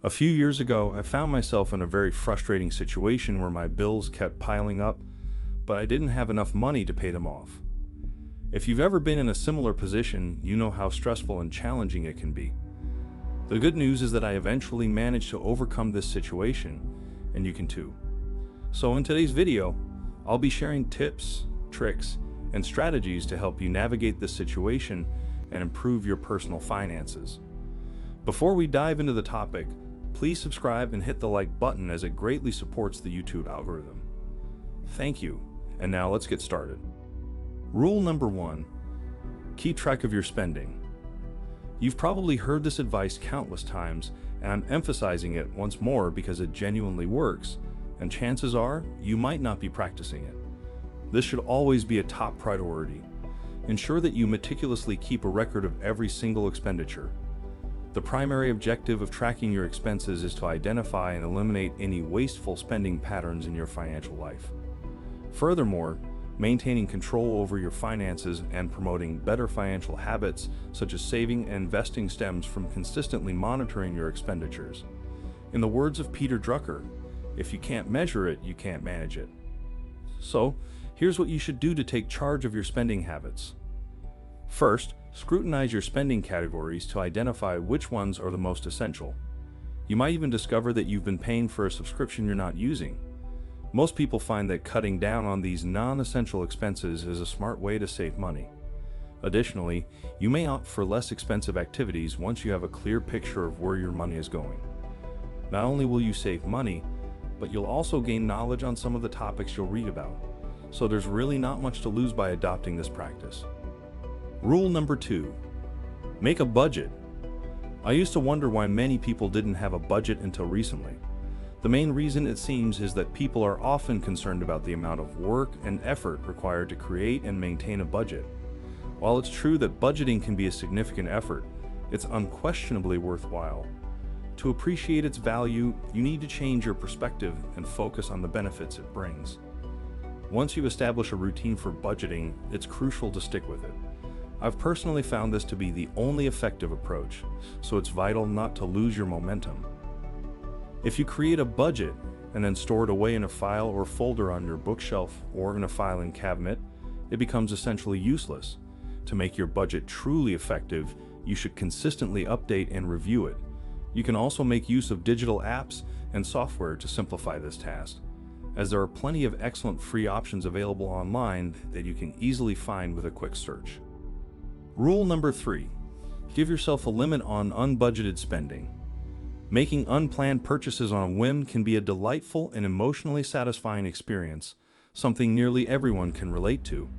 A few years ago, I found myself in a very frustrating situation where my bills kept piling up, but I didn't have enough money to pay them off. If you've ever been in a similar position, you know how stressful and challenging it can be. The good news is that I eventually managed to overcome this situation, and you can too. So in today's video, I'll be sharing tips, tricks, and strategies to help you navigate this situation and improve your personal finances. Before we dive into the topic, please subscribe and hit the like button as it greatly supports the YouTube algorithm. Thank you, and now let's get started. Rule number 1, keep track of your spending. You've probably heard this advice countless times, and I'm emphasizing it once more because it genuinely works, and chances are you might not be practicing it. This should always be a top priority. Ensure that you meticulously keep a record of every single expenditure. The primary objective of tracking your expenses is to identify and eliminate any wasteful spending patterns in your financial life. Furthermore, maintaining control over your finances and promoting better financial habits such as saving and investing stems from consistently monitoring your expenditures. In the words of Peter Drucker, if you can't measure it, you can't manage it. So, here's what you should do to take charge of your spending habits. First, scrutinize your spending categories to identify which ones are the most essential. You might even discover that you've been paying for a subscription you're not using. Most people find that cutting down on these non-essential expenses is a smart way to save money. Additionally, you may opt for less expensive activities once you have a clear picture of where your money is going. Not only will you save money, but you'll also gain knowledge on some of the topics you'll read about. So there's really not much to lose by adopting this practice. Rule number 2, make a budget. I used to wonder why many people didn't have a budget until recently. The main reason, it seems, is that people are often concerned about the amount of work and effort required to create and maintain a budget. While it's true that budgeting can be a significant effort, it's unquestionably worthwhile. To appreciate its value, you need to change your perspective and focus on the benefits it brings. Once you establish a routine for budgeting, it's crucial to stick with it. I've personally found this to be the only effective approach, so it's vital not to lose your momentum. If you create a budget and then store it away in a file or folder on your bookshelf or in a filing cabinet, it becomes essentially useless. To make your budget truly effective, you should consistently update and review it. You can also make use of digital apps and software to simplify this task, as there are plenty of excellent free options available online that you can easily find with a quick search. Rule number 3, give yourself a limit on unbudgeted spending. Making unplanned purchases on a whim can be a delightful and emotionally satisfying experience, something nearly everyone can relate to.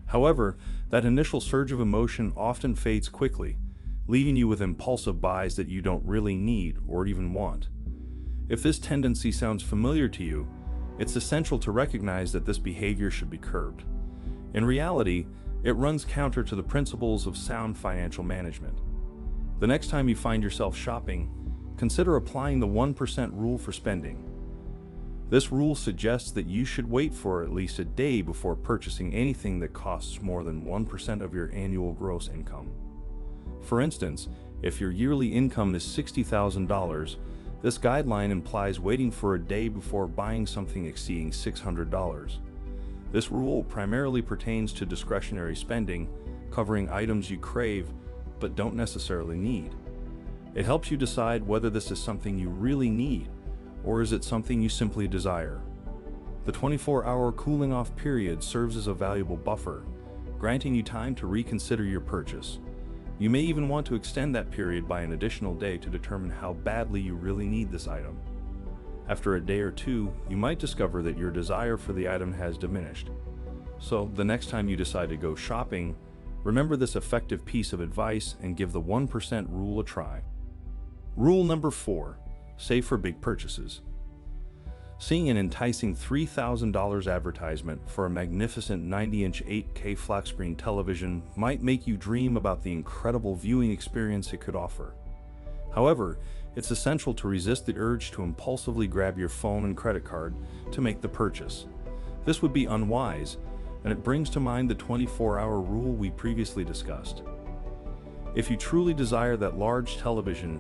However, that initial surge of emotion often fades quickly, leaving you with impulsive buys that you don't really need or even want. If this tendency sounds familiar to you, it's essential to recognize that this behavior should be curbed. In reality, it runs counter to the principles of sound financial management. The next time you find yourself shopping, consider applying the 1% rule for spending. This rule suggests that you should wait for at least a day before purchasing anything that costs more than 1% of your annual gross income. For instance, if your yearly income is $60,000, this guideline implies waiting for a day before buying something exceeding $600. This rule primarily pertains to discretionary spending, covering items you crave but don't necessarily need. It helps you decide whether this is something you really need, or is it something you simply desire. The 24-hour cooling off period serves as a valuable buffer, granting you time to reconsider your purchase. You may even want to extend that period by an additional day to determine how badly you really need this item. After a day or two, you might discover that your desire for the item has diminished. So, the next time you decide to go shopping, remember this effective piece of advice and give the 1% rule a try. Rule number 4, save for big purchases. Seeing an enticing $3,000 advertisement for a magnificent 90-inch 8K flat screen television might make you dream about the incredible viewing experience it could offer. However, it's essential to resist the urge to impulsively grab your phone and credit card to make the purchase. This would be unwise, and it brings to mind the 24-hour rule we previously discussed. If you truly desire that large television,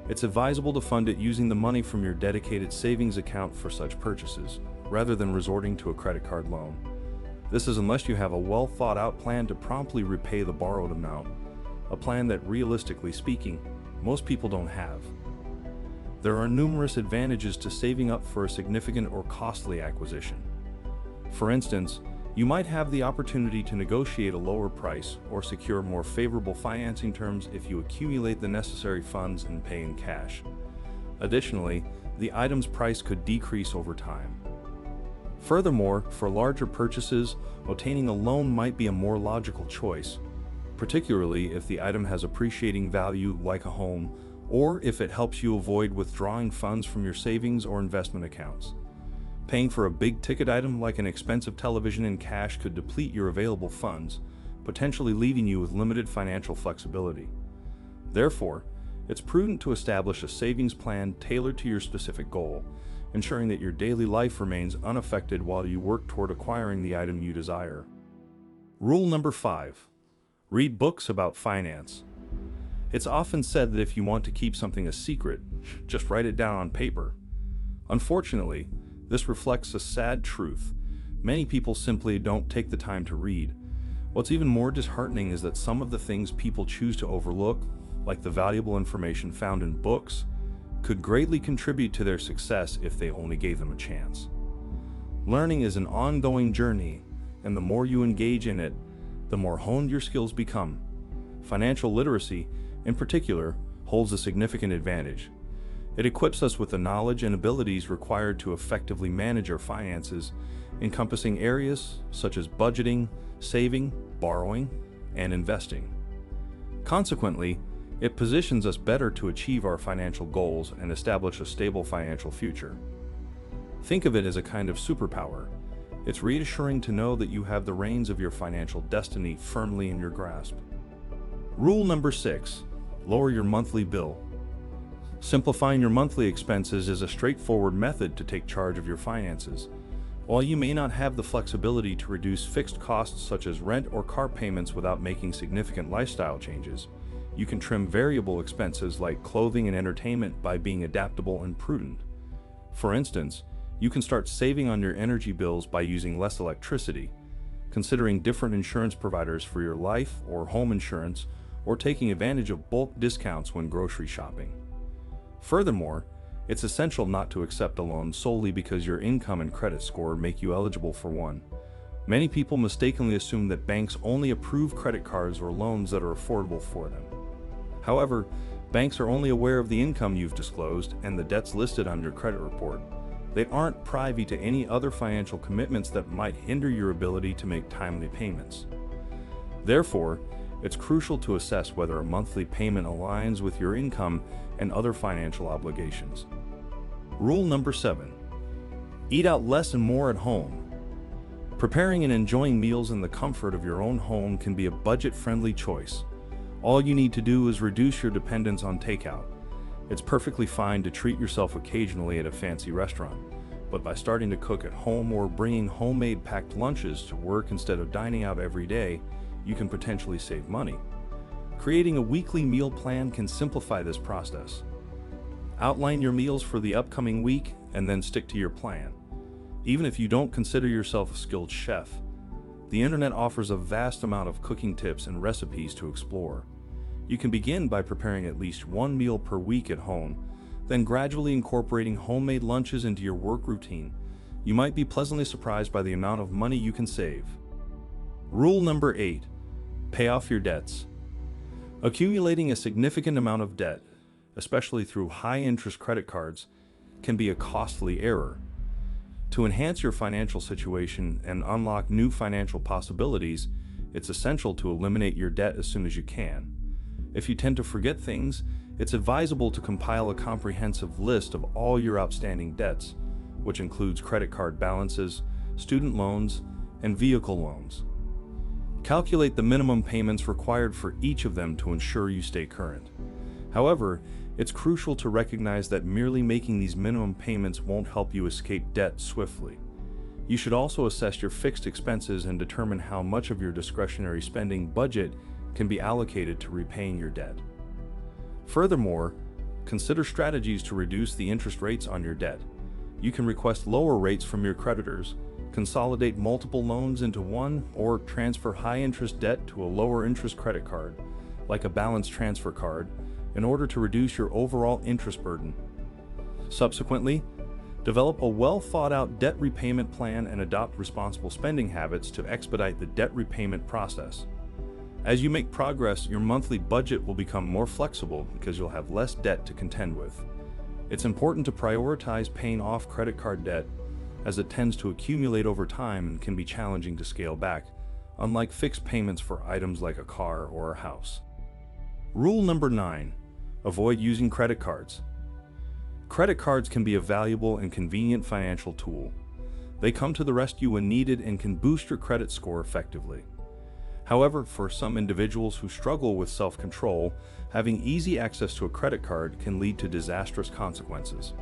It's advisable to fund it using the money from your dedicated savings account for such purchases, rather than resorting to a credit card loan. This is unless you have a well thought out plan to promptly repay the borrowed amount, a plan that, realistically speaking, most people don't have. There are numerous advantages to saving up for a significant or costly acquisition. For instance, you might have the opportunity to negotiate a lower price or secure more favorable financing terms if you accumulate the necessary funds and pay in cash. Additionally, the item's price could decrease over time. Furthermore, for larger purchases, obtaining a loan might be a more logical choice, particularly if the item has appreciating value like a home, or if it helps you avoid withdrawing funds from your savings or investment accounts. Paying for a big-ticket item like an expensive television in cash could deplete your available funds, potentially leaving you with limited financial flexibility. Therefore, it's prudent to establish a savings plan tailored to your specific goal, ensuring that your daily life remains unaffected while you work toward acquiring the item you desire. Rule number 5. Read books about finance. It's often said that if you want to keep something a secret, just write it down on paper. Unfortunately, this reflects a sad truth. Many people simply don't take the time to read. What's even more disheartening is that some of the things people choose to overlook, like the valuable information found in books, could greatly contribute to their success if they only gave them a chance. Learning is an ongoing journey, and the more you engage in it, the more honed your skills become. Financial literacy, in particular, holds a significant advantage. It equips us with the knowledge and abilities required to effectively manage our finances, encompassing areas such as budgeting, saving, borrowing, and investing. Consequently, it positions us better to achieve our financial goals and establish a stable financial future. Think of it as a kind of superpower. It's reassuring to know that you have the reins of your financial destiny firmly in your grasp. Rule number 6. Lower your monthly bill. Simplifying your monthly expenses is a straightforward method to take charge of your finances. While you may not have the flexibility to reduce fixed costs such as rent or car payments without making significant lifestyle changes, you can trim variable expenses like clothing and entertainment by being adaptable and prudent. For instance, you can start saving on your energy bills by using less electricity, considering different insurance providers for your life or home insurance, or taking advantage of bulk discounts when grocery shopping. Furthermore, it's essential not to accept a loan solely because your income and credit score make you eligible for one. Many people mistakenly assume that banks only approve credit cards or loans that are affordable for them. However, banks are only aware of the income you've disclosed and the debts listed on your credit report. They aren't privy to any other financial commitments that might hinder your ability to make timely payments. Therefore, it's crucial to assess whether a monthly payment aligns with your income and other financial obligations. Rule number 7. Eat out less and more at home. Preparing and enjoying meals in the comfort of your own home can be a budget-friendly choice. All you need to do is reduce your dependence on takeout. It's perfectly fine to treat yourself occasionally at a fancy restaurant, but by starting to cook at home or bringing homemade packed lunches to work instead of dining out every day, you can potentially save money. Creating a weekly meal plan can simplify this process. Outline your meals for the upcoming week and then stick to your plan. Even if you don't consider yourself a skilled chef, the internet offers a vast amount of cooking tips and recipes to explore. You can begin by preparing at least one meal per week at home, then gradually incorporating homemade lunches into your work routine. You might be pleasantly surprised by the amount of money you can save. Rule number 8. Pay off your debts. Accumulating a significant amount of debt, especially through high-interest credit cards, can be a costly error. To enhance your financial situation and unlock new financial possibilities, it's essential to eliminate your debt as soon as you can. If you tend to forget things, it's advisable to compile a comprehensive list of all your outstanding debts, which includes credit card balances, student loans, and vehicle loans. Calculate the minimum payments required for each of them to ensure you stay current. However, it's crucial to recognize that merely making these minimum payments won't help you escape debt swiftly. You should also assess your fixed expenses and determine how much of your discretionary spending budget can be allocated to repaying your debt. Furthermore, Consider strategies to reduce the interest rates on your debt. You can request lower rates from your creditors, consolidate multiple loans into one, or transfer high-interest debt to a lower-interest credit card, like a balance transfer card, in order to reduce your overall interest burden. Subsequently, develop a well-thought-out debt repayment plan and adopt responsible spending habits to expedite the debt repayment process. As you make progress, your monthly budget will become more flexible because you'll have less debt to contend with. It's important to prioritize paying off credit card debt, as it tends to accumulate over time and can be challenging to scale back, unlike fixed payments for items like a car or a house. Rule number 9. Avoid using credit cards. Credit cards can be a valuable and convenient financial tool. They come to the rescue when needed and can boost your credit score effectively. However, for some individuals who struggle with self-control, having easy access to a credit card can lead to disastrous consequences.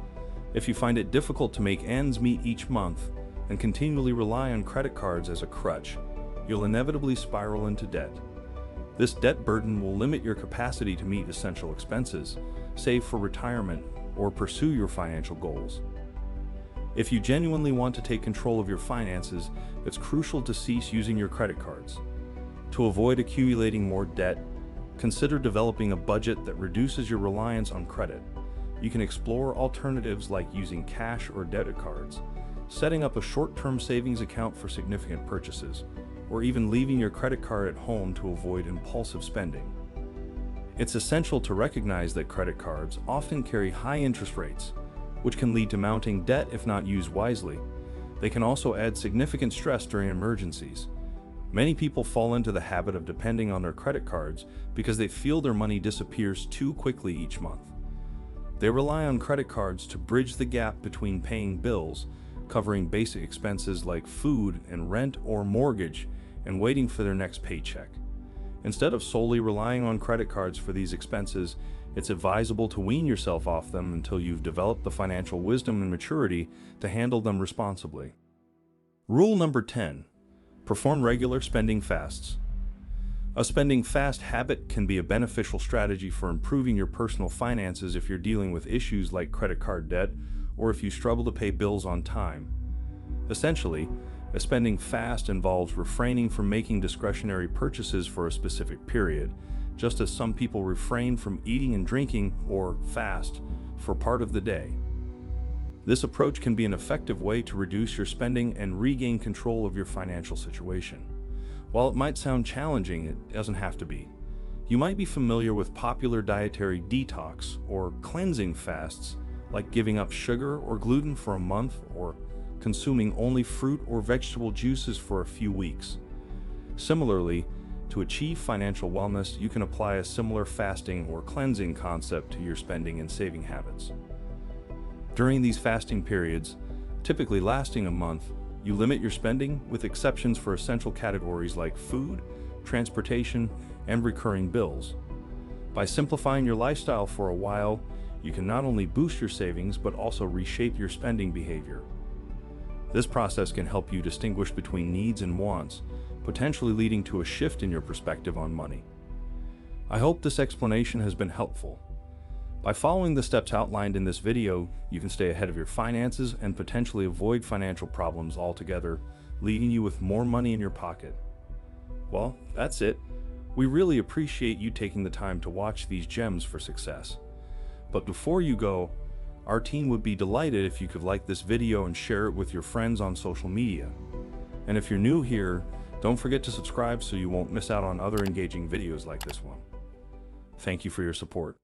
If you find it difficult to make ends meet each month and continually rely on credit cards as a crutch, you'll inevitably spiral into debt. This debt burden will limit your capacity to meet essential expenses, save for retirement, or pursue your financial goals. If you genuinely want to take control of your finances, it's crucial to cease using your credit cards. To avoid accumulating more debt, consider developing a budget that reduces your reliance on credit. You can explore alternatives like using cash or debit cards, setting up a short-term savings account for significant purchases, or even leaving your credit card at home to avoid impulsive spending. It's essential to recognize that credit cards often carry high interest rates, which can lead to mounting debt if not used wisely. They can also add significant stress during emergencies. Many people fall into the habit of depending on their credit cards because they feel their money disappears too quickly each month. They rely on credit cards to bridge the gap between paying bills, covering basic expenses like food and rent or mortgage, and waiting for their next paycheck. Instead of solely relying on credit cards for these expenses, it's advisable to wean yourself off them until you've developed the financial wisdom and maturity to handle them responsibly. Rule number 10. Perform regular spending fasts. A spending fast habit can be a beneficial strategy for improving your personal finances if you're dealing with issues like credit card debt or if you struggle to pay bills on time. Essentially, a spending fast involves refraining from making discretionary purchases for a specific period, just as some people refrain from eating and drinking or fast for part of the day. This approach can be an effective way to reduce your spending and regain control of your financial situation. While it might sound challenging, it doesn't have to be. You might be familiar with popular dietary detox or cleansing fasts, like giving up sugar or gluten for a month or consuming only fruit or vegetable juices for a few weeks. Similarly, to achieve financial wellness, you can apply a similar fasting or cleansing concept to your spending and saving habits. During these fasting periods, typically lasting a month, you limit your spending, with exceptions for essential categories like food, transportation, and recurring bills. By simplifying your lifestyle for a while, you can not only boost your savings but also reshape your spending behavior. This process can help you distinguish between needs and wants, potentially leading to a shift in your perspective on money. I hope this explanation has been helpful. By following the steps outlined in this video, you can stay ahead of your finances and potentially avoid financial problems altogether, leaving you with more money in your pocket. Well, that's it. We really appreciate you taking the time to watch these gems for success. But before you go, our team would be delighted if you could like this video and share it with your friends on social media. And if you're new here, don't forget to subscribe so you won't miss out on other engaging videos like this one. Thank you for your support.